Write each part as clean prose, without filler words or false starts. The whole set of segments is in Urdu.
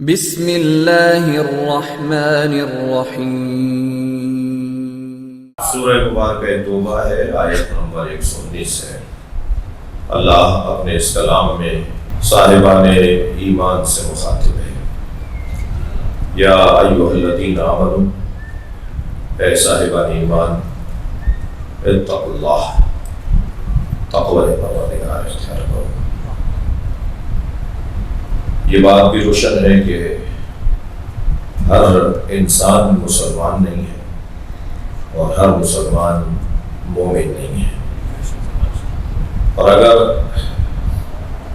بسم اللہ الرحمن الرحیم۔ سورہ مبارکہ توبہ ہے، آیت نمبر 119 ہے۔ اللہ اپنے اس کلام میں صاحبان ایمان سے مخاطب ہے۔ یا ایھا الذین آمنوا، اے صاحبان ایمان، اتقوا اللہ، تقوی پروردگار اختیار کرو۔ یہ بات بھی روشن ہے کہ ہر انسان مسلمان نہیں ہے اور ہر مسلمان مومن نہیں ہے، اور اگر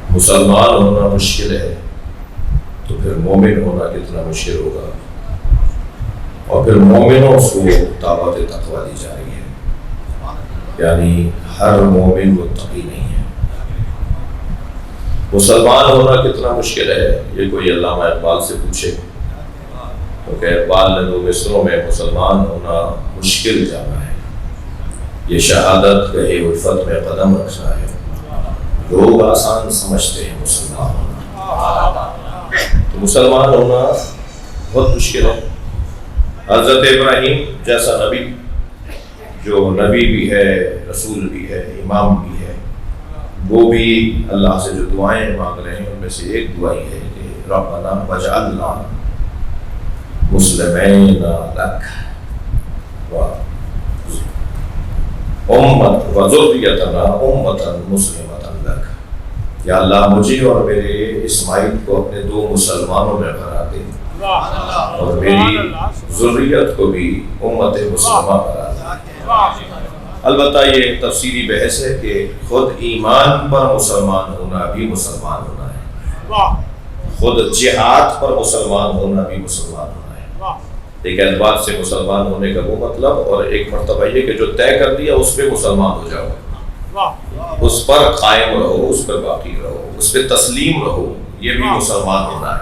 مسلمان ہونا مشکل ہے تو پھر مومن ہونا کتنا مشکل ہوگا۔ اور پھر مومنوں کو دعوت تقویٰ دی جا رہی ہے، یعنی ہر مومن متقی نہیں ہے۔ مسلمان ہونا کتنا مشکل ہے، یہ کوئی علامہ اقبال سے پوچھے، کیونکہ اقبال نے دو مصروں میں مسلمان ہونا مشکل جانا ہے۔ یہ شہادت گہے الفت میں قدم رکھنا ہے، لوگ آسان سمجھتے ہیں مسلمان ہونا، تو مسلمان ہونا بہت مشکل ہے۔ حضرت ابراہیم جیسا نبی، جو نبی بھی ہے، رسول بھی ہے، امام بھی ہے، وہ بھی اللہ سے جو دعائیں مانگ رہے ہیں ان میں سے ایک دعا ہے کہ ربنا واجعلنا مسلمین لک وذریتنا امۃ مسلمۃ لک۔ یا اللہ مجھے اور میرے اسماعیل کو اپنے دو مسلمانوں میں قرار دے، اور میری ذریت کو بھی امت مسلمہ قرار دے۔ البتہ یہ ایک تفصیلی بحث ہے کہ خود ایمان پر مسلمان ہونا بھی مسلمان ہونا ہے، خود جہاد پر مسلمان ہونا بھی مسلمان ہونا ہے۔ ایک اعتبار سے مسلمان ہونے کا وہ مطلب، اور ایک مرتبہ یہ کہ جو طے کر دیا اس پہ مسلمان ہو جاؤ، اس پر قائم رہو، اس پر باقی رہو، اس پہ تسلیم رہو، یہ بھی مسلمان ہونا ہے۔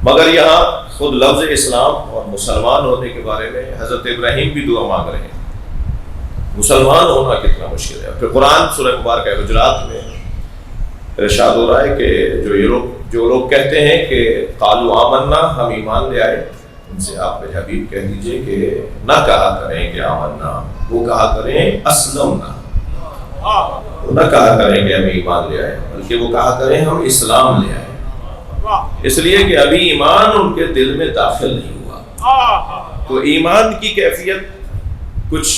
مگر یہاں خود لفظ اسلام اور مسلمان ہونے کے بارے میں حضرت ابراہیم بھی دعا مانگ رہے ہیں۔ مسلمان ہونا کتنا مشکل ہے۔ پھر قرآن سورہ مبارکہ حجرات میں ارشاد ہو رہا ہے کہ جو لوگ کہتے ہیں کہ قالوا آمنا، ہم ایمان لے آئے، ان سے آپ میرے حبیب کہہ دیجئے کہ نہ کہا کریں کہ آمنا، وہ کہا کریں اسلمنا۔ وہ نہ کہا کریں کہ ہم ایمان لے آئے، بلکہ وہ کہا کریں ہم اسلام لے آئے، اس لیے کہ ابھی ایمان ان کے دل میں داخل نہیں ہوا۔ تو ایمان کی کیفیت کچھ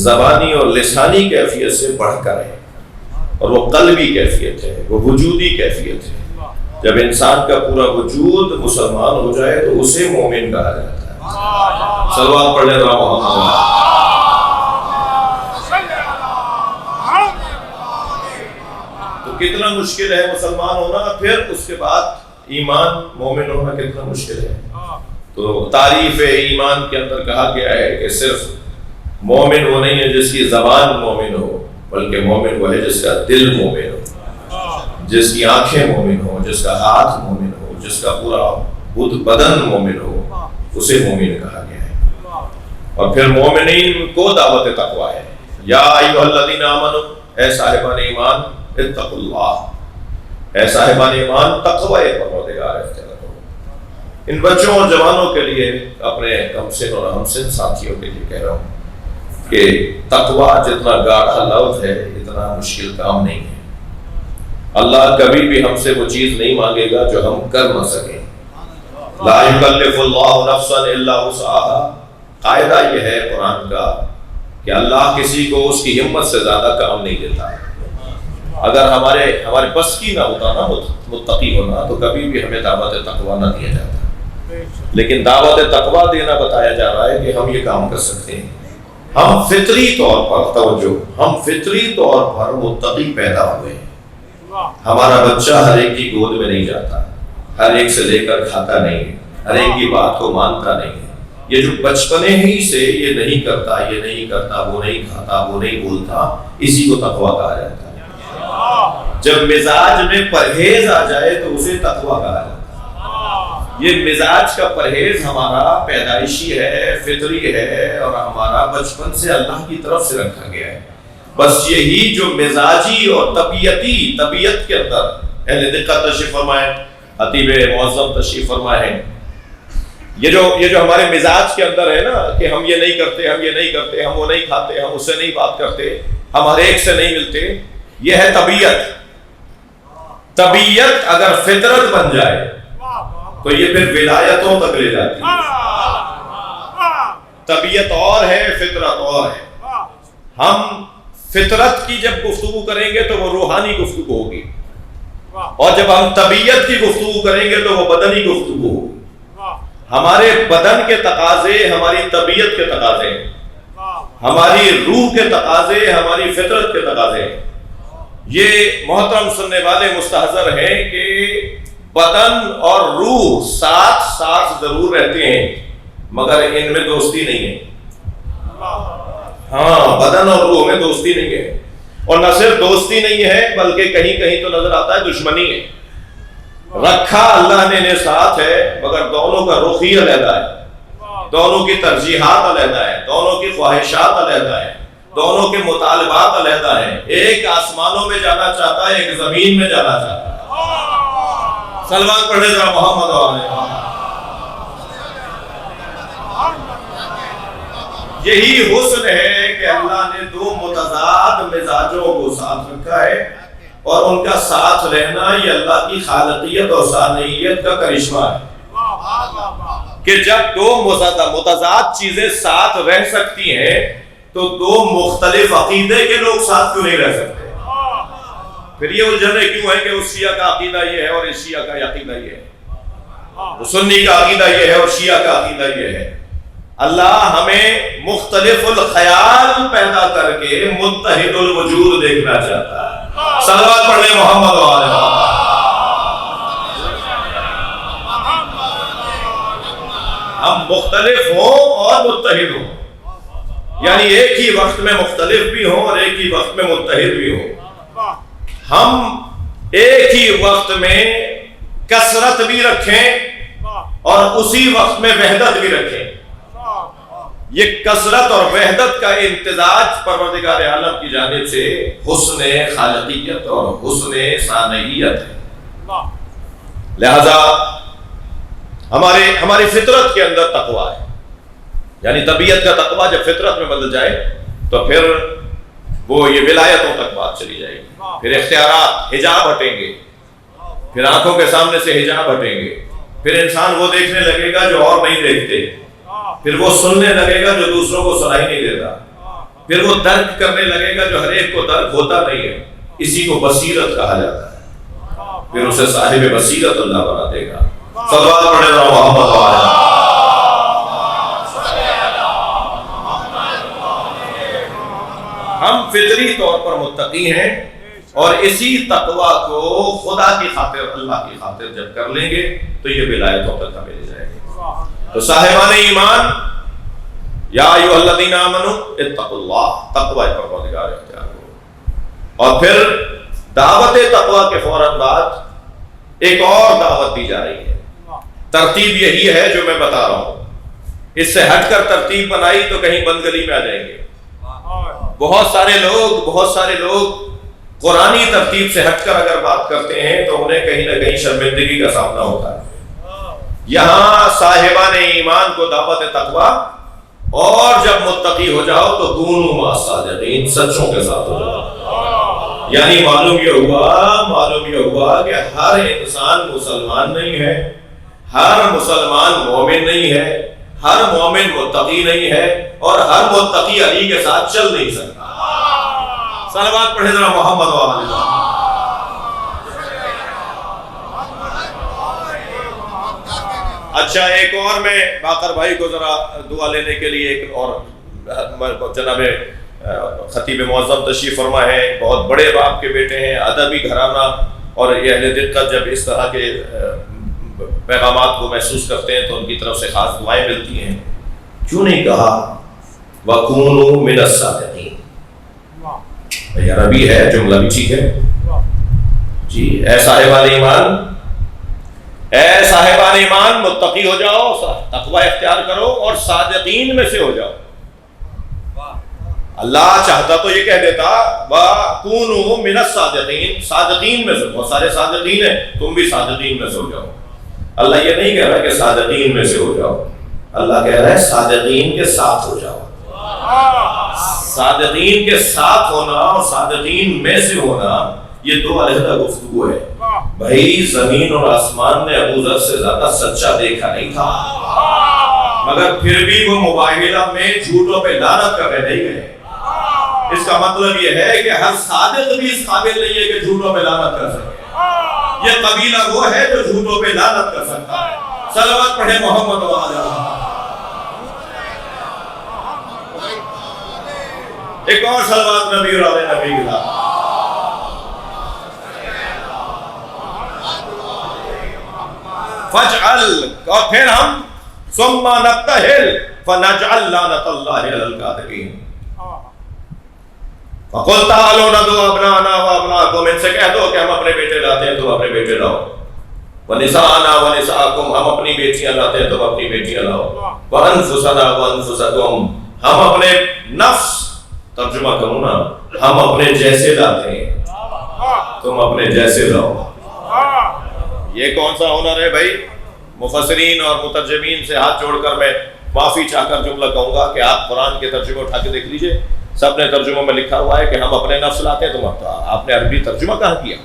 زبانی اور لسانی کیفیت سے بڑھ کر ہے، اور وہ قلبی کیفیت ہے، وہ وجودی کیفیت ہے۔ جب انسان کا پورا وجود مسلمان ہو جائے تو اسے مومن کہا جاتا ہے۔ صلوات پڑھ لیں محمد۔ تو کتنا مشکل ہے مسلمان ہونا، پھر اس کے بعد ایمان مومن ہونا کتنا مشکل ہے۔ تو تعریف ایمان کے اندر کہا گیا ہے کہ صرف مومن وہ نہیں ہے جس کی زبان مومن ہو، بلکہ مومن وہ ہے جس کا دل مومن ہو، جس کی آنکھیں مومن ہو، جس کا ہاتھ مومن ہو، جس کا پورا بدن مومن ہو، اسے مومن کہا گیا ہے۔ اور پھر مومنین کو دعوت تقویٰ ہے۔ یا ایھا الذین آمنوا، اے صاحبان ایمان، اتقوا اللہ، اے صاحبان ایمان تقوی پروردگار اختیار کرو۔ ان بچوں اور جوانوں کے لیے، اپنے کم سن اور ہم سن ساتھیوں کے لیے کہہ رہا ہوں کہ تقویٰ جتنا گاڑھا لفظ ہے اتنا مشکل کام نہیں ہے۔ اللہ کبھی بھی ہم سے وہ چیز نہیں مانگے گا جو ہم کر نہ سکیں۔ لا یکلف اللہ نفسا الا وسعها، قاعدہ یہ ہے قرآن کا کہ اللہ کسی کو اس کی ہمت سے زیادہ کام نہیں دیتا۔ اگر ہمارے بس کی نہ ہوتا نا متقی ہونا، تو کبھی بھی ہمیں دعوت تقویٰ نہ دیا جاتا، لیکن دعوت تقویٰ دینا بتایا جا رہا ہے کہ ہم یہ کام کر سکتے ہیں۔ ہم فطری طور پر، توجہ، ہم فطری طور پر متقی پیدا ہوئے ہیں۔ ہمارا بچہ ہر ایک کی گود میں نہیں جاتا، ہر ایک سے لے کر کھاتا نہیں ہے، ہر ایک کی بات کو مانتا نہیں ہے۔ یہ جو بچپنے ہی سے یہ نہیں کرتا، یہ نہیں کرتا، وہ نہیں کھاتا، وہ نہیں بولتا، اسی کو تقویٰ کہا جاتا ہے۔ جب مزاج میں پرہیز آ جائے تو اسے تقویٰ کہا جاتا ہے۔ یہ مزاج کا پرہیز ہمارا پیدائشی ہے، فطری ہے، اور ہمارا بچپن سے اللہ کی طرف سے رکھا گیا ہے۔ بس یہی جو مزاجی اور طبیعت کے اندر اہل دقت تشریف فرمائیں، خطیب معظم تشریف فرما ہے، یہ جو ہمارے مزاج کے اندر ہے نا کہ ہم یہ نہیں کرتے، ہم یہ نہیں کرتے، ہم وہ نہیں کھاتے، ہم اس سے نہیں بات کرتے، ہم ہر ایک سے نہیں ملتے، یہ ہے طبیعت۔ طبیعت اگر فطرت بن جائے تو یہ پھر ولایتوں تک لے جاتی ہے۔ طبیعت اور ہے، فطرت اور ہے۔ ہم فطرت کی جب گفتگو کریں گے تو وہ روحانی گفتگو ہوگی، اور جب ہم طبیعت کی گفتگو کریں گے تو وہ بدنی گفتگو ہوگی۔ ہمارے بدن کے تقاضے ہماری طبیعت کے تقاضے ہیں، ہماری روح کے تقاضے ہماری فطرت کے تقاضے ہیں۔ یہ محترم سننے والے مستحضر ہیں کہ بدن اور روح ساتھ ساتھ ضرور رہتے ہیں مگر ان میں دوستی نہیں ہے۔ ہاں، بدن اور روح میں دوستی نہیں ہے، اور نہ صرف دوستی نہیں ہے بلکہ کہیں کہیں تو نظر آتا ہے دشمنی ہے۔ رکھا اللہ نے ساتھ ہے مگر دونوں کا رخ ہی علیحدہ ہے، دونوں کی ترجیحات علیحدہ ہے، دونوں کی خواہشات علیحدہ ہے، دونوں کے مطالبات علیحدہ ہیں۔ ایک آسمانوں میں جانا چاہتا ہے، ایک زمین میں جانا چاہتا ہے۔ سلمان پڑھے ذرا محمد علیہ۔ یہی حسن ہے کہ اللہ نے دو متضاد مزاجوں کو ساتھ رکھا ہے، اور ان کا ساتھ رہنا یہ اللہ کی خالقیت اور ثانیت کا کرشمہ ہے کہ جب دو متضاد چیزیں ساتھ رہ سکتی ہیں تو دو مختلف عقیدے کے لوگ ساتھ کیوں نہیں رہ سکتے؟ پھر یہ الجھنیں کیوں ہے کہ اس شیعہ کا عقیدہ یہ ہے اور اس شیعہ کا عقیدہ یہ ہے، سنی کا عقیدہ یہ ہے اور شیعہ کا عقیدہ یہ ہے؟ اللہ ہمیں مختلف الخیال پیدا کر کے متحد الوجود دیکھنا چاہتا ہے۔ صلوات پڑھ لیں محمد وآلہ محمد۔ ہم مختلف ہوں اور متحد ہوں، یعنی ایک ہی وقت میں مختلف بھی ہوں اور ایک ہی وقت میں متحد بھی ہوں۔ ہم ایک ہی وقت میں کثرت بھی رکھیں اور اسی وقت میں وحدت بھی رکھیں۔ یہ کثرت اور وحدت کا امتزاج پروردگار عالم کی جانب سے حسن خالقیت اور حسن ثانیت ہے۔ لہذا ہماری فطرت کے اندر تقویٰ ہے، یعنی طبیعت کا تقویٰ جب فطرت میں بدل جائے تو پھر وہ یہ ولایتوں تک بات چلی جائے گی، پھر اختیارات حجاب ہٹیں گے، پھر آنکھوں کے سامنے سے حجاب ہٹیں گے، پھر انسان وہ دیکھنے لگے گا جو اور نہیں دیکھتے، پھر وہ سننے لگے گا جو دوسروں کو سنائی نہیں دیتا، پھر وہ درک کرنے لگے گا جو ہر ایک کو درک ہوتا نہیں ہے۔ اسی کو بصیرت کہا جاتا ہے، پھر اسے صاحب بصیرت اللہ بنا دے گا۔ صلوات پڑھے ذرا محمد وآلہ۔ ہم فطری طور پر متقی ہیں، اور اسی تقویٰ کو خدا کی خاطر اللہ کی خاطر جب کر لیں گے تو یہ ولایتوں تک ہمیں لے جائے گی۔ تو صاحبان ایمان، یا ایھا الذین آمنوا اتقوا اللہ، تقوی پروردگار اختیار کرو۔ اور پھر دعوت تقوی کے فوراً بعد ایک اور دعوت دی جا رہی ہے۔ ترتیب یہی ہے جو میں بتا رہا ہوں، اس سے ہٹ کر ترتیب بنائی تو کہیں بند گلی میں آ جائیں گے۔ بہت سارے لوگ قرآنی ترتیب سے ہٹ کر اگر بات کرتے ہیں تو انہیں کہیں نہ کہیں شرمندگی کا سامنا ہوتا ہے۔ یہاں صاحبان ایمان کو دعوت تقویٰ، اور جب متقی ہو جاؤ تو کونوا مع الصادقین، سچوں کے ساتھ ہو جاؤ۔ یعنی معلوم یہ ہوا کہ ہر انسان مسلمان نہیں ہے، ہر مسلمان مومن نہیں ہے، ہر مومن متقی نہیں ہے، اور ہر متقی علی کے ساتھ چل نہیں سکتا۔ صلوات پڑھے ذرا محمد وآلہ محمد۔ اچھا، ایک اور میں باقر بھائی کو ذرا دعا لینے کے لیے، ایک اور جناب خطیب معظم تشریف فرما ہے، بہت بڑے باپ کے بیٹے ہیں، ادبی گھرانہ، اور یہ اہل دقت جب اس طرح کے پیغامات کو محسوس کرتے ہیں تو ان کی طرف سے خاص دعائیں ملتی ہیں۔ کیوں نہیں کہا وَكُونُوا مِنَ الصَّادِقِينَ؟ یہ عربی ہے، جملہ بھی ٹھیک ہے جی۔ اے صاحبان ایمان، متقی ہو جاؤ، تقوی اختیار کرو اور صادقین میں سے ہو جاؤ۔ اللہ چاہتا تو یہ کہہ دیتا وَكُونُوا مِنَ الصَّادِقِينَ، صادقین میں سے، بہت سارے صادقین ہیں، تم بھی صادقین میں سے ہو جاؤ۔ اللہ یہ نہیں کہہ رہا کہ صادقین میں سے ہو جاؤ، اللہ کہہ رہا ہے صادقین کے ساتھ ہو جاؤ۔ صادقین کے ساتھ ہونا اور صادقین میں سے ہونا یہ دو علیحدہ گفتگو ہے۔ بھائی زمین اور آسمان نے ابو ذر سے زیادہ سچا دیکھا نہیں تھا، مگر پھر بھی وہ مباہلہ میں جھوٹوں پہ لعنت کرنے نہیں گئے۔ اس کا مطلب یہ ہے کہ ہر صادق بھی اس قابل نہیں ہے کہ جھوٹوں پہ لعنت کر سکے۔ یہ قبیلہ وہ ہے جو جھوٹوں پہ لعنت کر سکتا ہے۔ صلوات پڑھے محمد و آلہ۔ ایک اور صلوات نبی اور آل نبی کی۔ فَاجْعَلْ، اور پھر ہم ثُمَّ نَبْتَهِلْ فَنَجْعَلْ لَعْنَةَ اللَّهِ عَلَى الْكَاذِبِينَ۔ وَقُلْ تَعَالُوا نَدْعُ أَبْنَاءَنَا وَأَبْنَاءَكُمْ، ان سے کہہ دو کہ ہم اپنے بیٹے لاتے ہیں تم اپنے بیٹے لاؤ۔ وَنِسَاءَنَا وَنِسَاءَكُمْ، ہم اپنی بیٹیاں لاتے ہیں تم اپنی بیٹیاں لاؤ۔ وَأَنفُسَنَا وَأَنفُسَكُمْ، ہم اپنے نفس، ترجمہ کروں نا، ہم اپنے جیسے لاتے ہیں تم اپنے جیسے لاؤ۔ یہ کون سا ہنر ہے بھائی؟ مفسرین اور مترجمین سے ہاتھ جوڑ کر میں معافی چاہ کر جملہ کہوں گا کہ آپ قرآن کے ترجمے اٹھا کے دیکھ لیجئے، سب نے ترجموں میں لکھا ہوا ہے کہ ہم اپنے نفس لاتے ہیں تم آپ نے عربی ترجمہ کہاں کیا؟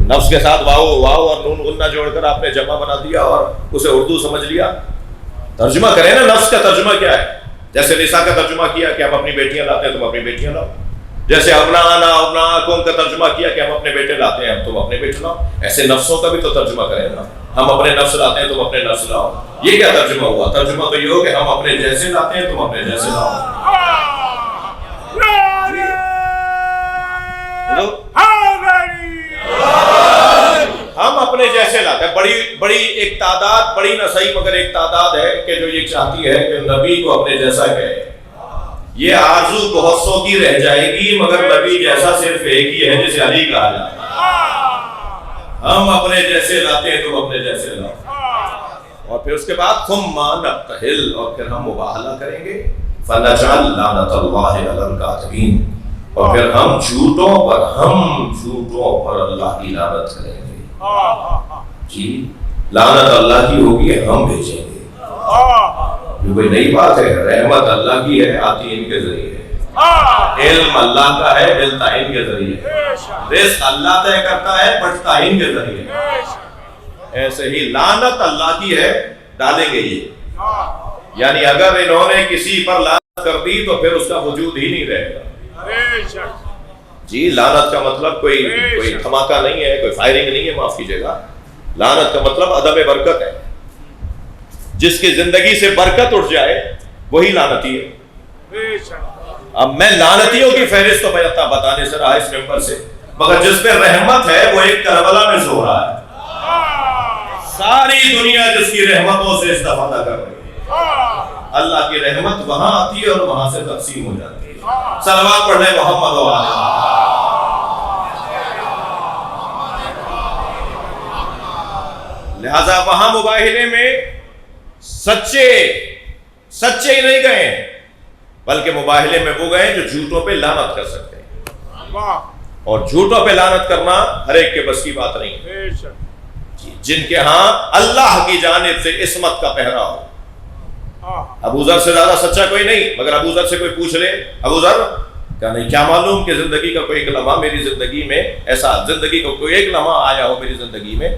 نفس کے ساتھ واو اور نون غنہ جوڑ کر آپ نے جمع بنا دیا اور اسے اردو سمجھ لیا۔ ترجمہ کریں نا، نفس کا ترجمہ کیا ہے؟ جیسے نساء کا ترجمہ کیا کہ ہم اپنی بیٹیاں لاتے ہیں تم اپنی بیٹیاں لاؤ، جیسے ابناءنا ابناءکم کا ترجمہ کیا کہ ہم اپنے بیٹے لاتے ہیں تم اپنے بیٹے لاؤ، ایسے نفسوں کا بھی تو ترجمہ کریں نا، ہم اپنے نفس لاتے ہیں تم اپنے نفس لاؤ۔ یہ کیا ترجمہ ہوا؟ ترجمہ تو یہ ہو کہ ہم اپنے جیسے لاتے ہیں تم اپنے جیسے لاؤ۔ ہم اپنے جیسے لاتے ہیں۔ بڑی ایک تعداد، بڑی نہ صحیح مگر ایک تعداد ہے کہ جو یہ چاہتی ہے کہ نبی کو اپنے جیسا کہے۔ یہ آرزو بہت سو کی رہ جائے گی مگر نبی جیسا صرف ایک ہی ہے جسے علی کہا جائے۔ ہم اپنے جیسے لاتے ہیں تم اپنے جیسے لاؤ۔ اور پھر اس کے بعد ثم نبتہل، اور پھر ہم مباہلہ کریں گے، فنجعل لعنۃ اللہ علی الکاذبین، اور پھر ہم جھوٹوں پر اللہ کی لعنت کریں گے۔ جی لعنت اللہ کی ہوگی، ہم بھیجیں گے۔ یہ کوئی نئی بات ہے، رحمت اللہ کی ہے، آتی ان کے ذریعے ہے، علم اللہ کا ہے، ملتا ان کے ذریعے، رزق اللہ طے کرتا ہے، بٹتا ان کے ذریعے۔ ایسے ہی لعنت اللہ کی ہے، ڈالیں گے یہ، یعنی اگر انہوں نے کسی پر لعنت کر دی تو پھر اس کا وجود ہی نہیں رہے گا۔ جی لعنت کا مطلب کوئی دھماکہ نہیں ہے، کوئی فائرنگ نہیں ہے، معاف کیجیے گا، لعنت کا مطلب عدم برکت ہے۔ جس کی زندگی سے برکت اٹھ جائے وہی لعنتی ہے۔ اب میں لعنتیوں کی فہرست تو میں بتانے سے رہا اس ممبر سے، مگر جس پہ رحمت ہے وہ ایک کربلا میں سو رہا ہے، ساری دنیا جس کی رحمتوں سے استفادہ کر رہی ہے۔ اللہ کی رحمت وہاں آتی ہے اور وہاں سے تقسیم ہو جاتی ہے۔ صلوات پڑھنے محمد و آلہ۔ لہذا وہاں مباہلے میں سچے ہی نہیں گئے ہیں، بلکہ مباہلے میں وہ گئے جو جھوٹوں پہ لعنت کر سکتے ہیں، اور جھوٹوں پہ لعنت کرنا ہر ایک کے بس کی بات نہیں ہے۔ جن کے ہاں اللہ کی جانب سے عصمت کا پہرا ہو۔ ابو ذر سے زیادہ سچا کوئی نہیں، مگر ابو ذر سے کوئی پوچھ لے، ابو ذر کیا معلوم کہ زندگی کا کوئی ایک لمحہ میری زندگی میں ایسا، زندگی کا کوئی ایک لمحہ آیا ہو میری زندگی میں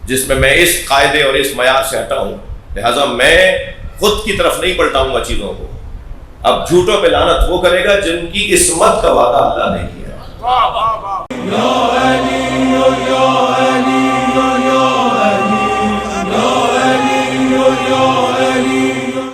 جس میں اس قاعدے اور اس معیار سے ہٹا ہوں، لہٰذا میں خود کی طرف نہیں پلٹاؤں گا چیزوں کو۔ اب جھوٹوں پہ لعنت وہ کرے گا جن کی عصمت کا وعدہ اللہ نے کیا ہے۔